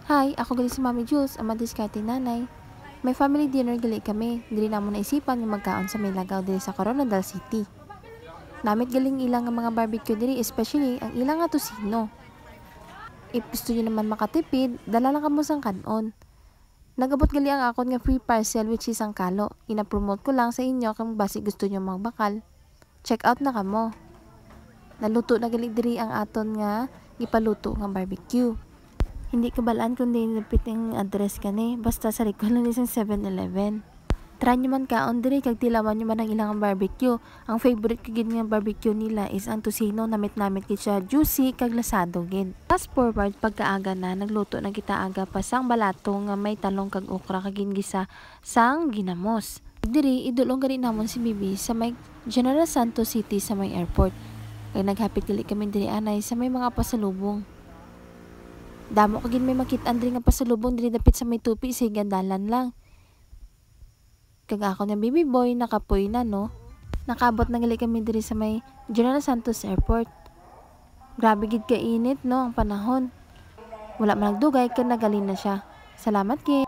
Hi, ako gali si Mami Jules, ang madiskarte nanay. May family dinner gali kami. Dili na mo naisipan yung magkaon sa may lagaw diri sa Coronadal City. Namit galing ilang nga mga barbecue diri, especially ang ilang nga tusino. If gusto nyo naman makatipid, dala lang kamo sang kanon. Nagabot gali ang akon nga free parcel which is ang kalo. Ina-promote ko lang sa inyo kung basi gusto nyo magbakal. Check out na kamo. Naluto na gali diri ang aton nga ipaluto nga barbecue. Hindi kabalaan kundi nilapit yung address kani, basta sa likod lang isang 7-Eleven. Try nyo man kaon diri kag tilawan nyo man ang ilang barbecue. Ang favorite ko gid nga barbecue nila is ang tusino, namit gid siya, juicy kag lasado gid. Fast forward pagkaaga na, nagluto na kita aga pa sang balato nga may talong kag okra kag gingisa sang ginamos. Diri idulong gani namon si Bibi sa may General Santos City sa may airport. Kay naghapit gali kami diri anay sa may mga pasalubong. Damo kagin may makit-an diri nga pasalubong diri dapit sa may tupi, say gandalan lang. Kag ako nga baby boy nakapoy na no. Nakabot na gali kami diri sa may General Santos Airport. Grabe gid ka init no ang panahon. Wala man nagdugay kag nagalin na siya. Salamat gid.